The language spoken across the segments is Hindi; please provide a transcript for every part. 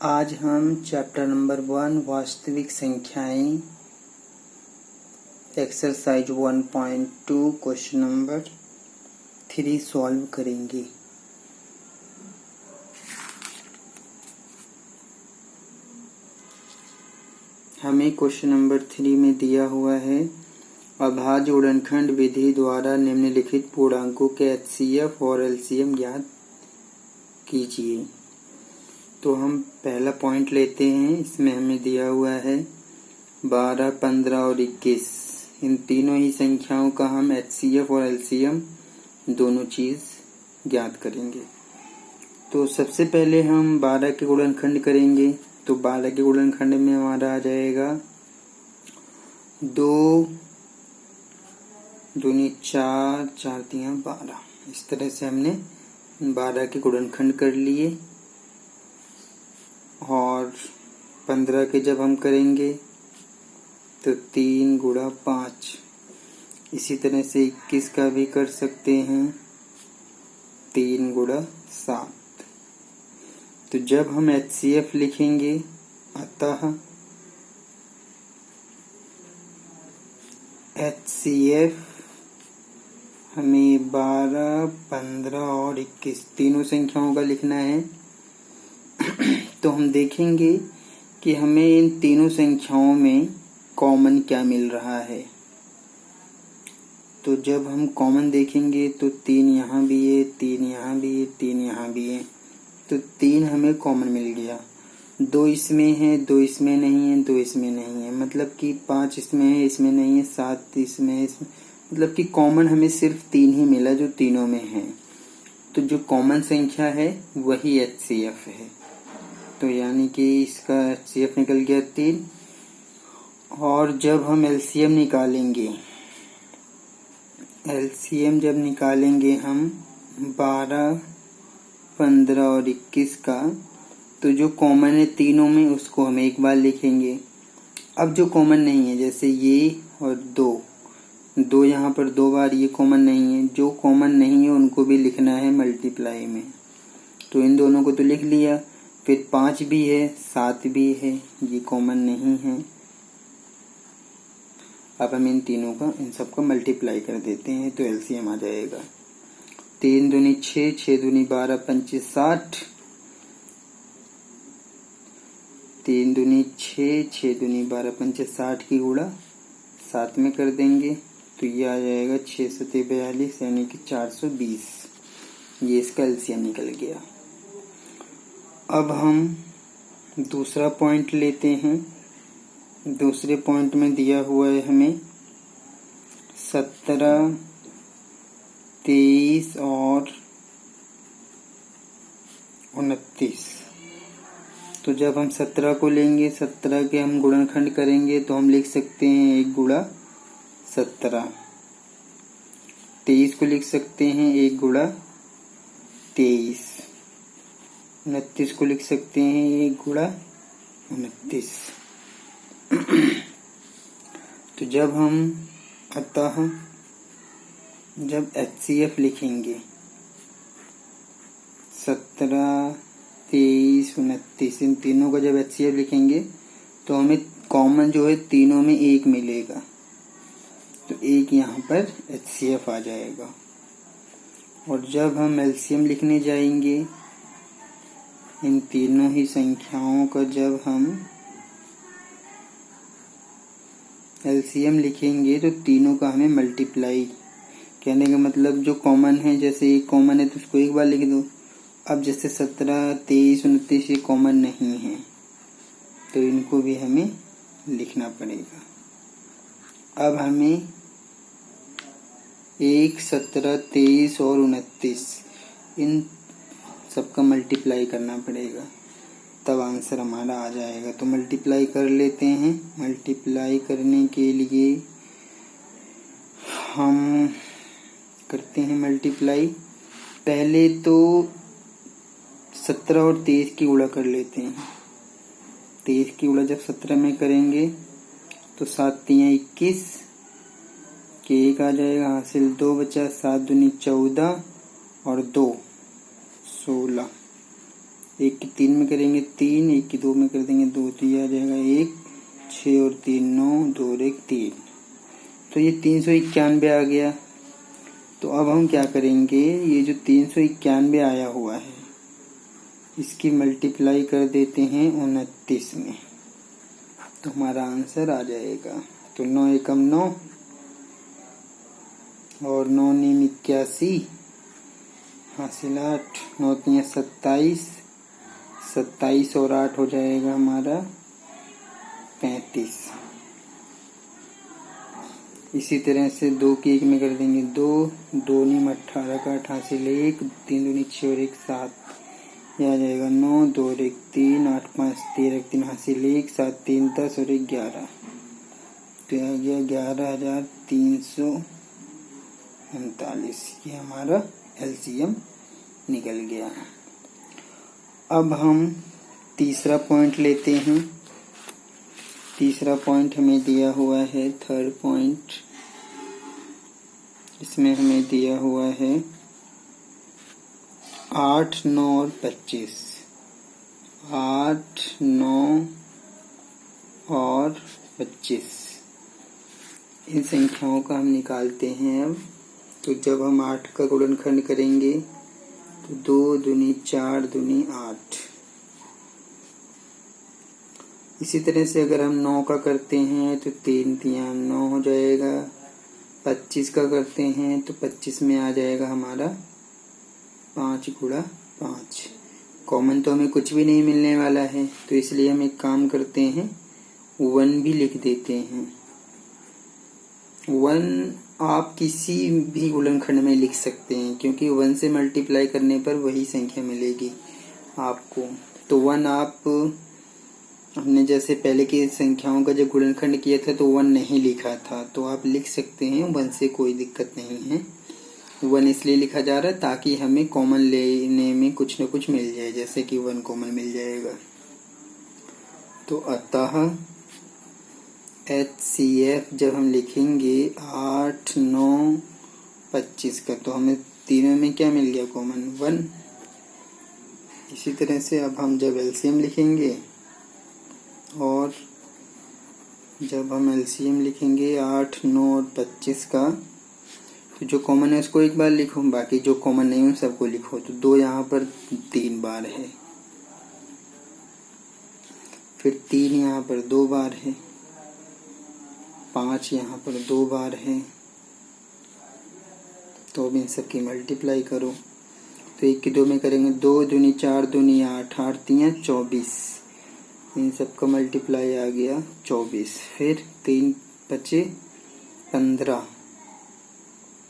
आज हम चैप्टर नंबर 1 वास्तविक संख्याएं एक्सरसाइज 1.2 क्वेश्चन नंबर 3 सॉल्व करेंगे। हमें क्वेश्चन नंबर 3 में दिया हुआ है अभाज्य गुणनखंड विधि द्वारा निम्नलिखित पूर्णांकों के एचसीएफ और एलसीएम ज्ञात कीजिए। तो हम पहला पॉइंट लेते हैं। इसमें हमें दिया हुआ है 12, 15 और 21। इन तीनों ही संख्याओं का हम एचसीएफ और एलसीएम दोनों चीज ज्ञात करेंगे। तो सबसे पहले हम 12 के गुणनखंड करेंगे। तो 12 के गुणनखंड में हमारा आ जाएगा 2 दूनी 4, 4 तिया 12। इस तरह से हमने 12 के गुणनखंड कर लिए। और 15 के जब हम करेंगे तो 3 गुणा 5। इसी तरह से 21 का भी कर सकते हैं 3 गुणा 7। तो जब हम एचसीएफ लिखेंगे, अतः एचसीएफ हमें 12, 15 और 21 तीनों संख्याओं का लिखना है। तो हम देखेंगे कि हमें इन तीनों संख्याओं में कॉमन क्या मिल रहा है। तो जब हम कॉमन देखेंगे तो 3 यहाँ भी है, 3 यहाँ भी है, 3 यहाँ भी है। तो 3 हमें कॉमन मिल गया। 2 इसमें है, 2 इसमें नहीं है, 2 इसमें नहीं है। मतलब कि 5 इसमें है, इसमें नहीं है, 7 इसमें है, इसमें मतलब कि कॉमन हमें सिर्फ 3 ही मिला जो तीनों में है। तो जो कॉमन संख्या है वही एचसीएफ है। तो यानी कि इसका एचसीएफ निकल गया 3। और जब हम एलसीएम निकालेंगे, एलसीएम जब निकालेंगे हम 12, 15 और 21 का, तो जो कॉमन है तीनों में उसको हम एक बार लिखेंगे। अब जो कॉमन नहीं है, जैसे ये और 2 यहाँ पर 2 बार, ये कॉमन नहीं है। जो कॉमन नहीं है उनको भी लिखना है मल्टीप्लाई में। तो इन दोनों को तो लिख लिया। फिर 5 भी है, 7 भी है, ये कॉमन नहीं है। अब हम इन सबको मल्टीप्लाई कर देते हैं तो एलसीएम आ जाएगा 3 दूनी 6, 6 दूनी 12, 25, 60। 3 दूनी 6, 6 दूनी 12, 25, 60 की गुणा 7 में कर देंगे तो ये आ जाएगा 6 सते 42 यानी कि 420। ये इसका एलसीएम निकल गया। अब हम दूसरा पॉइंट लेते हैं। दूसरे पॉइंट में दिया हुआ है हमें 17, 23 और 29। तो जब हम 17 को लेंगे, 17 के हम गुणनखंड करेंगे तो हम लिख सकते हैं 1 गुणा 17। 23 को लिख सकते हैं 1 गुणा 23। 29 को लिख सकते हैं 1 गुणा 29। तो जब एचसीएफ लिखेंगे 17, 23, 29 इन तीनों का जब एचसीएफ लिखेंगे तो हमें कॉमन जो है तीनों में 1 मिलेगा। तो 1 यहाँ पर एचसीएफ आ जाएगा। और जब हम एलसीएम लिखने जाएंगे, इन तीनों ही संख्याओं का जब हम एलसीएम लिखेंगे तो तीनों का हमें मल्टीप्लाई, कहने का मतलब जो कॉमन है, जैसे एक कॉमन है तो उसको एक बार लिख दो। अब जैसे 17, 23, 29 ये कॉमन नहीं है तो इनको भी हमें लिखना पड़ेगा। अब हमें 1, 17, 23 और 29 इन सबका मल्टीप्लाई करना पड़ेगा, तब आंसर हमारा आ जाएगा। तो मल्टीप्लाई कर लेते हैं। मल्टीप्लाई करने के लिए हम करते हैं मल्टीप्लाई। पहले तो 17 और 23 की गुणा कर लेते हैं। 23 की गुणा जब 17 में करेंगे तो 7 तिया 21 के 1 आ जाएगा, हासिल 2 बचा, 7 दूनी 14 और 2 16। 1 की 3 में करेंगे 3, 1 की 2 में कर देंगे 2, तो ये आ जाएगा 1, 6 और 3 9, 2 और 1 3। तो ये 391 आ गया। तो अब हम क्या करेंगे, ये जो 391 आया हुआ है इसकी मल्टीप्लाई कर देते हैं 29 में, तो हमारा आंसर आ जाएगा। तो 9 एकम 9 और 9 नीम 81 हासिल 8, 9 तियां 27, 27 और 8 हो जाएगा हमारा 35। इसी तरह से 2 की 1 में कर देंगे 2, 2 नीम 18 का 8 हासिल 1, 3 दूनी 6 और 1 7, यह आ जाएगा 9, 2 और 1 3, 8 5 13, 3 हासिल 1, 7 3 10 और 1 11, तो यह आ गया 11,339। ये हमारा एलसीएम निकल गया। अब हम तीसरा पॉइंट लेते हैं। तीसरा पॉइंट हमें दिया हुआ है, थर्ड पॉइंट इसमें हमें दिया हुआ है 8 9 और 25, 8 9 और 25 इन संख्याओं का हम निकालते हैं। अब तो जब हम 8 का गुणनखंड करेंगे तो 2 दूनी 4 दूनी 8। इसी तरह से अगर हम 9 का करते हैं तो 3 तियां 9 हो जाएगा। 25 का करते हैं तो 25 में आ जाएगा हमारा 5 गुणा 5। कॉमन तो हमें कुछ भी नहीं मिलने वाला है, तो इसलिए हम एक काम करते हैं 1 भी लिख देते हैं। 1 आप किसी भी गुणनखंड में लिख सकते हैं, क्योंकि 1 से मल्टीप्लाई करने पर वही संख्या मिलेगी आपको। तो 1 आप, हमने जैसे पहले की संख्याओं का जब गुणनखंड किया था तो 1 नहीं लिखा था, तो आप लिख सकते हैं 1 से, कोई दिक्कत नहीं है। 1 इसलिए लिखा जा रहा है ताकि हमें कॉमन लेने में कुछ न कुछ मिल जाए, जैसे कि 1 कॉमन मिल जाएगा। तो अतः HCF जब हम लिखेंगे 8 9 25 का, तो हमें तीनों में क्या मिल गया कॉमन, 1। इसी तरह से अब हम जब LCM लिखेंगे, और जब हम LCM लिखेंगे 8 9 और 25 का, तो जो कॉमन है उसको एक बार लिखो, बाकी जो कॉमन नहीं है सबको लिखो। तो 2 यहाँ पर 3 बार है, फिर 3 यहाँ पर 2 बार है, 5 यहाँ पर 2 बार है। तो अब इन सब की मल्टीप्लाई करो, तो 1 की 2 में करेंगे 2 दूनी 4 दूनी 8, 8 तियां 24, इन सब का मल्टीप्लाई आ गया 24। फिर 3 पचे 15,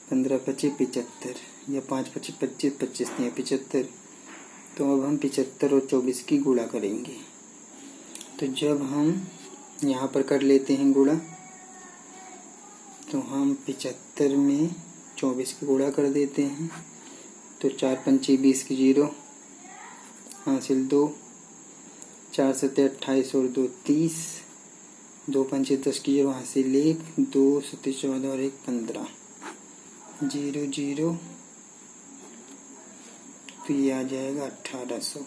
15 पचे 75, या 5 पचे 25, 25 तियां 75। तो अब हम 75 और 24 की गुणा करेंगे। तो जब हम यहाँ पर कर लेते हैं गुणा, तो हम 75 में 24 की गुणा कर देते हैं। तो 4 पंचे 20 की 0 हासिल 2, 4 सत्ते 28 और 2 30, 2 पंचे 10 की 0 हासिल 1, 2 सत्ते 14 और 1 15, 0 0। तो ये आ जाएगा 1800।